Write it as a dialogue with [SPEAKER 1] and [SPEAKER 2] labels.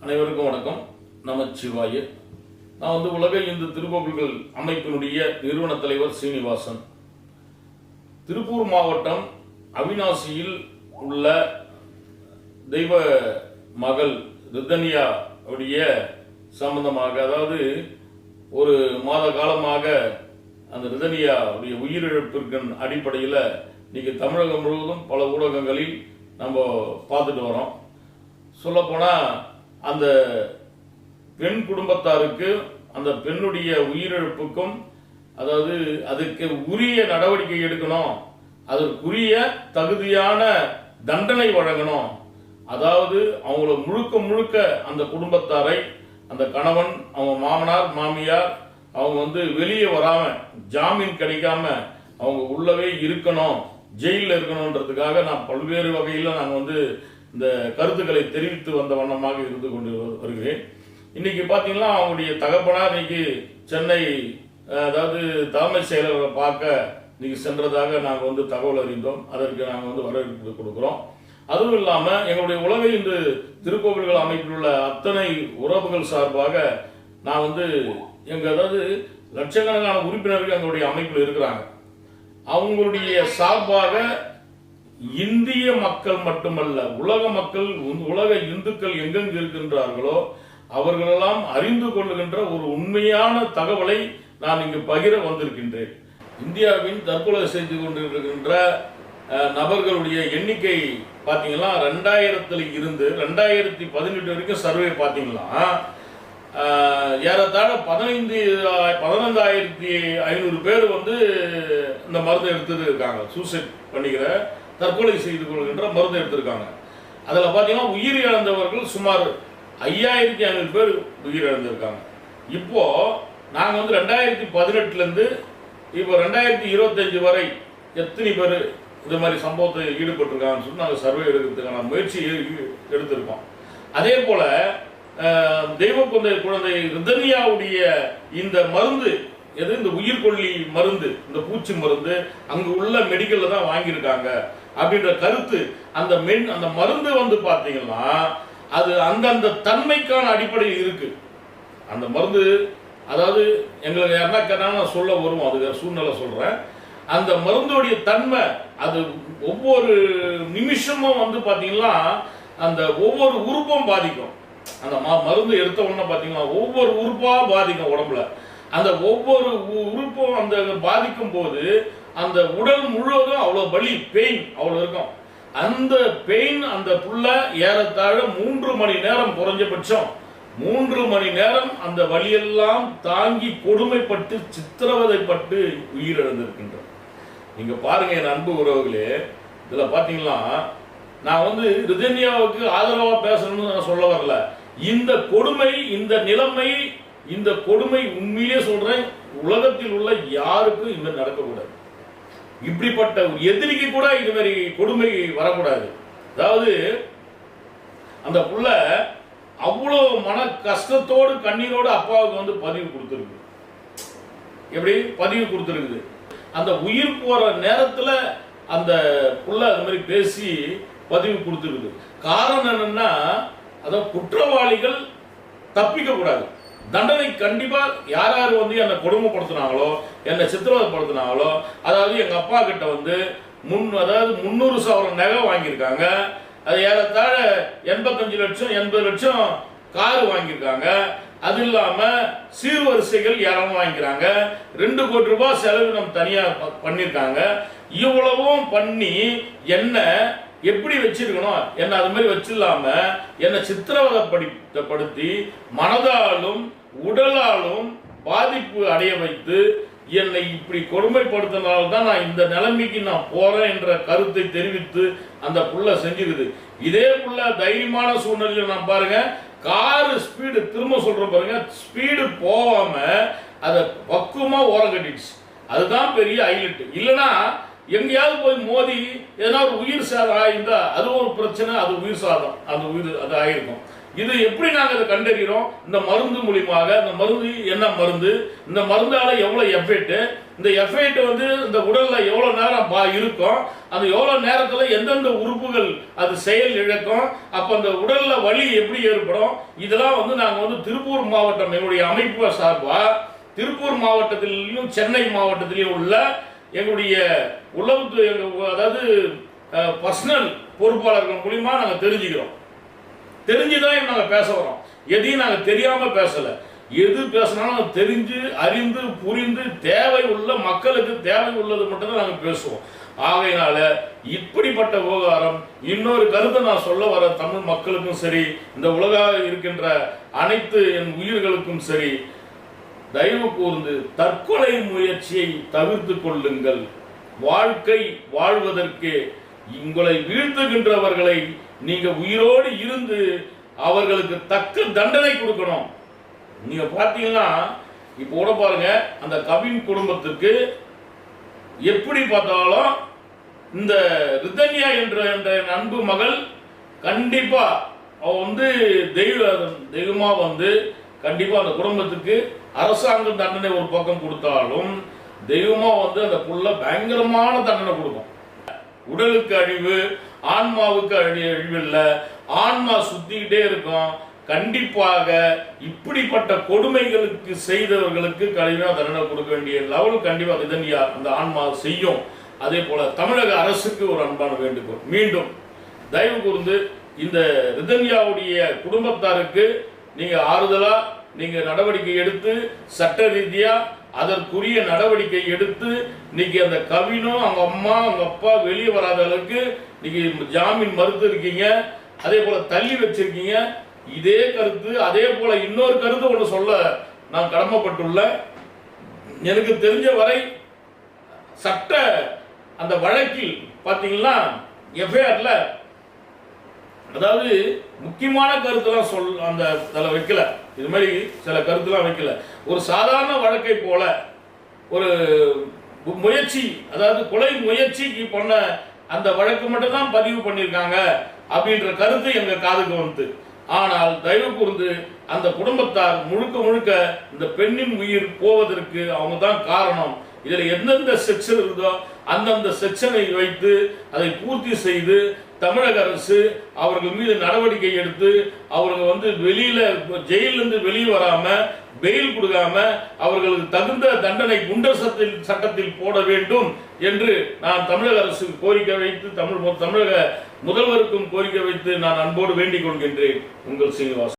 [SPEAKER 1] அனைவருக்கும் வணக்கம். நமச்சிவாய. நான் உலக இந்து திருக்கோவில்கள் அமைப்பினுடைய நிறுவன தலைவர் சீனிவாசன். திருப்பூர் மாவட்டம் அவிநாசியில் உள்ள தெய்வ மகள் ரிதன்யா உடைய சம்பந்தமாக, அதாவது ஒரு மாத காலமாக அந்த ரிதன்யா உடைய உயிரிழப்பிற்கு அடிப்படையில் இன்னைக்கு தமிழகம் முழுவதும் பல ஊடகங்களில் நம்ம பார்த்துட்டு வரோம். சொல்லப்போனால் அந்த பெண் குடும்பத்தாருக்கு அந்த பெண்ணுடைய உயிரிழப்புக்கும், அதாவது அதுக்கு உரிய நடவடிக்கை எடுக்கணும், அதற்குரிய தகுதியான தண்டனை வழங்கணும். அதாவது அவங்கள முழுக்க முழுக்க அந்த குடும்பத்தாரை, அந்த கணவன், அவங்க மாமனார் மாமியார் அவங்க வெளியே வராம, ஜாமீன் கிடைக்காம அவங்க உள்ளவே இருக்கணும், ஜெயிலில் இருக்கணும்ன்றதுக்காக நான் பல்வேறு வகையில் நாங்கள் இந்த கருத்துக்களை தெரிவித்து வந்த வண்ணமாக இருந்து கொண்டு வருகிறேன். இன்னைக்கு பார்த்தீங்கன்னா அவங்களுடைய தகப்பனார் இன்னைக்கு சென்னை, அதாவது தலைமை செயலரை பார்க்க இன்னைக்கு சென்றதாக நாங்கள் தகவல் அறிந்தோம். அதற்கு நாங்கள் வரவேற்பு கொடுக்குறோம். அதுவும் இல்லாமல் எங்களுடைய உலக இந்து திருக்கோவில்கள் அமைப்பில் உள்ள அத்தனை உறவுகள் சார்பாக நான் அதாவது லட்சக்கணக்கான உறுப்பினர்கள் எங்களுடைய அமைப்பில் இருக்கிறாங்க. அவங்களுடைய சார்பாக இந்திய மக்கள் மட்டுமல்ல, உலக மக்கள், உலக இந்துக்கள் எங்கெங்கு இருக்கின்றார்களோ அவர்களெல்லாம் அறிந்து கொள்ளுகின்ற ஒரு உண்மையான தகவலை நான் இங்கு பகிர வந்திருக்கின்றேன். இந்தியாவின் தற்கொலை செய்து கொண்டிருக்கின்ற நபர்களுடைய எண்ணிக்கை பார்த்தீங்கன்னா 2000 இருந்து 2018 வரைக்கும் சர்வே பார்த்தீங்கன்னா ஏறத்தாழ 15,500 பேர் இந்த மருந்து எடுத்துட்டு இருக்காங்க. சூசைட் பண்ணிக்கிற, தற்கொலை செய்து கொள்கின்ற மருந்து எடுத்திருக்காங்க. அதில் பார்த்தீங்கன்னா உயிர் இழந்தவர்கள் சுமார் 5,500 பேர் உயிர் இழந்திருக்காங்க. இப்போ நாங்கள் 2018 இப்போ 2025 வரை எத்தனை பேர் இது மாதிரி சம்பவத்தை ஈடுபட்டிருக்காங்கன்னு சொல்லி நாங்கள் சர்வே எடுக்கிறதுக்கான முயற்சி எடுத்திருக்கோம். அதே போல தெய்வ குழந்தை ரிதன்யாவுடைய இந்த மருந்து எது, இந்த உயிர்கொல்லி மருந்து, இந்த பூச்சி மருந்து அங்கு உள்ள மெடிக்கல்ல தான் வாங்கியிருக்காங்க அப்படின்ற கருத்து. அந்த மருந்து பார்த்தீங்கன்னா அது அந்தந்த தன்மைக்கான அடிப்படையில் இருக்கு. அந்த மருந்து, அதாவது எங்களுக்கு யாருன்னா கேட்டாலும் நான் சொல்ல வரும், அது சூழ்நிலை சொல்றேன். அந்த மருந்துடைய தன்மை அது ஒவ்வொரு நிமிஷமும் பார்த்தீங்கன்னா அந்த ஒவ்வொரு உறுப்பும் பாதிக்கும். அந்த மருந்து எடுத்த உடனே பார்த்தீங்கன்னா ஒவ்வொரு உறுப்பா பாதிக்கும் உடம்புல. அந்த ஒவ்வொரு உறுப்பும் அந்த பாதிக்கும் போது அந்த உடல் முழுவதும் அவ்வளோ வலி, பெயின் அவ்வளோ இருக்கும். அந்த பெயின் அந்த புள்ள ஏறத்தாழ 3 மணி நேரம், குறைஞ்சபட்சம் 3 மணி நேரம் அந்த வலியெல்லாம் தாங்கி கொடுமைப்பட்டு சித்திரவதைப்பட்டு உயிரிழந்திருக்கின்றோம். நீங்க பாருங்க என் அன்பு உறவுகளே, இதுல பாத்தீங்கன்னா நான் ரிதன்யாவுக்கு ஆதரவா பேசணும்னு நான் சொல்ல வரல. இந்த கொடுமை, இந்த நிலைமை, இந்த கொடுமை உண்மையிலே சொல்றேன், உலகத்தில் உள்ள யாருக்கும் இந்த நடக்கக்கூடாது. இப்படிப்பட்ட எதிரிக்கு கூட இது மாதிரி கொடுமை வரக்கூடாது. அதாவது அந்த புள்ள அவ்வளோ மன கஷ்டத்தோடு கண்ணீரோடு அப்பாவுக்கு பதிவு கொடுத்துருக்கு. எப்படி பதிவு கொடுத்துருக்குது? அந்த உயிர் போற நேரத்தில் அந்த புள்ள அது மாதிரி பேசி பதிவு கொடுத்துருக்குது. காரணம் என்னன்னா, அதாவது குற்றவாளிகள் தப்பிக்க கூடாது. தண்டனை கண்டிப்பா யார் யார் என்னை கொடுமைப்படுத்தினாங்களோ, என்னை சித்திரவதைப்படுத்தினாங்களோ, அதாவது எங்க அப்பா கிட்ட அதாவது 300 சவரன் நகை வாங்கியிருக்காங்க. அது ஏறத்தாழ 85 லட்சம் 80 லட்சம் காரு வாங்கியிருக்காங்க. அது இல்லாம சீர்வரிசைகள் யாரும் வாங்கிக்கிறாங்க. 2 கோடி ரூபாய் செலவினம் தனியா பண்ணிருக்காங்க. இவ்வளவும் பண்ணி என்ன எப்படி வச்சிருக்கணும், என்ன அது மாதிரி வச்சிடலாம என்னை சித்திரவதைப்படுத்தி மனதாலும் உடலாலும் பாதிப்பு அடைய வைத்து என்னை இப்படி கொடுமைப்படுத்தினால்தான் நான் இந்த நிலைமைக்கு நான் போறேன் என்ற கருத்தை தெரிவித்து அந்த புள்ள செஞ்சிருக்குது. இதே புள்ள தைரியமான சூழ்நிலையில் நான் பாருங்க, காரு ஸ்பீடு, திரும்ப சொல்ற பாருங்க, ஸ்பீடு போகாம அதை பக்குவமா ஓரம் கட்டிடுச்சு. அதுதான் பெரிய ஹைலைட். இல்லைன்னா எங்கேயாவது போய் மோதி ஏதாவது ஒரு உயிர் சேதம் ஆயிருந்தா அது ஒரு பிரச்சனை, அது உயிர் சாதம், அது ஆயிருக்கும். இது எப்படி நாங்கள் அதை கண்டறிகிறோம்? இந்த மருந்து மூலியமாக. இந்த மருந்து என்ன மருந்து, இந்த மருந்தால எவ்வளவு எஃபெக்ட், இந்த எஃபெக்ட் வந்து இந்த உடல்ல எவ்வளவு நேரம் இருக்கும், அந்த எவ்வளவு நேரத்துல எந்தெந்த உறுப்புகள் அது செயல் இழக்கும், அப்ப அந்த உடல்ல வலி எப்படி ஏற்படும், இதெல்லாம் வந்து நாங்க வந்து திருப்பூர் மாவட்டம் எங்களுடைய அமைப்பு சார்பா திருப்பூர் மாவட்டத்திலும் சென்னை மாவட்டத்திலும் உள்ள எங்களுடைய உளவுத்துறை அதாவது பர்சனல் பொறுப்பாளர்கள் மூலியமா நாங்க தெரிஞ்சுக்கிறோம். தெரிஞ்சுதான் நாங்க பேச வரோம். எதையும் நாங்க தெரியாம பேசல. எது பேசினாலும் தெரிஞ்சு அறிந்து புரிந்து தேவை உள்ள மக்களுக்கு தேவை உள்ளது மட்டும்தான் நாங்க பேசுவோம். ஆகையினால இப்படிப்பட்ட விவகாரம் இன்னொரு கருத்தை நான் சொல்ல வர தமிழ் மக்களுக்கும் சரி, இந்த உலக இருக்கின்ற அனைத்து என் உயிர்களுக்கும் சரி, தயவு கூர்ந்து தற்கொலை முயற்சியை தவிர்த்து கொள்ளுங்கள். வாழ்க்கை வாழ்வதற்கு உங்களை வீழ்த்துகின்றவர்களை நீங்க உயிரோடு இருந்து அவர்களுக்கு தக்க தண்டனை கொடுக்கணும். நீங்க பாத்தீங்கன்னா இப்போ கூட பாருங்க, அந்த கவின் குடும்பத்துக்கு எப்படி பார்த்தாலும் இந்த ரிதன்யா என்ற அன்பு மகள் கண்டிப்பா அவ வந்து தெய்வமா வந்து கண்டிப்பா அந்த குடும்பத்துக்கு அரசாங்க தண்டனை ஒரு பக்கம் கொடுத்தாலும் தெய்வமா வந்து அந்த புள்ள பயங்கரமான தண்டனை கொடுக்கும். உடலுக்கு அழிவு, ஆன்மாவுக்கு அழிவு இல்லை, ஆன்மா சுத்திக்கிட்டே இருக்கும். கண்டிப்பாக இப்படிப்பட்ட கொடுமைகளுக்கு செய்தவர்களுக்கு கடுமையாக தண்டனை கொடுக்க வேண்டிய லெவல் கண்டிப்பா ரிதன்யா அந்த ஆன்மா செய்யும். அதே போல தமிழக அரசுக்கு ஒரு அன்பான வேண்டுகோள், மீண்டும் தயவு கூர்ந்து இந்த ரிதன்யாவுடைய குடும்பத்தாருக்கு நீங்க ஆறுதலா நீங்க நடவடிக்கை எடுத்து சட்ட ரீதியா அதற்குரிய நடவடிக்கை எடுத்து இன்னைக்கு அந்த கவினும் அவங்க அம்மா அவங்க அப்பா வெளியே வராத அளவுக்கு இன்னைக்கு ஜாமீன் மறுத்து இருக்கீங்க, அதே போல தள்ளி வச்சிருக்கீங்க. இதே கருத்து அதே போல இன்னொரு கருத்து ஒன்று சொல்ல நான் கடமைப்பட்டுள்ள. எனக்கு தெரிஞ்ச வரை சட்ட அந்த வழக்கில் பாத்தீங்கன்னா எஃப்ஐஆர்ல அதாவது முக்கியமான கருத்துலாம் அந்த அதில் வைக்கல, இது மாதிரி சில கருத்துலாம் வைக்கல. ஒரு சாதாரண வழக்கை போல ஒரு முயற்சி, அதாவது கொலை முயற்சிக்கு பண்ண அந்த வழக்கு மட்டும் தான் பதிவு பண்ணியிருக்காங்க அப்படின்ற கருத்து எங்க காதுக்கு வந்து. ஆனால் தயவு கூர்ந்து அந்த குடும்பத்தார் முழுக்க முழுக்க இந்த பெண்ணின் உயிர் போவதற்கு அவங்க தான் காரணம். இதுல எந்தெந்த செக்ஷன் இருந்தோ அந்தந்த செக்ஷனை வைத்து அதை பூர்த்தி செய்து தமிழக அரசு அவர்கள் மீது நடவடிக்கை எடுத்து அவர்கள் வந்து வெளியில ஜெயிலிருந்து வெளியே வராம பெயில் கொடுக்காம அவர்களுக்கு தகுந்த தண்டனை குண்டர் சட்டத்தில் போட வேண்டும் என்று நான் தமிழக அரசுக்கு கோரிக்கை வைத்து தமிழக முதல்வருக்கும் கோரிக்கை வைத்து நான் அன்போடு வேண்டிக் கொள்கின்றேன். உங்கள் சீனிவாசன்.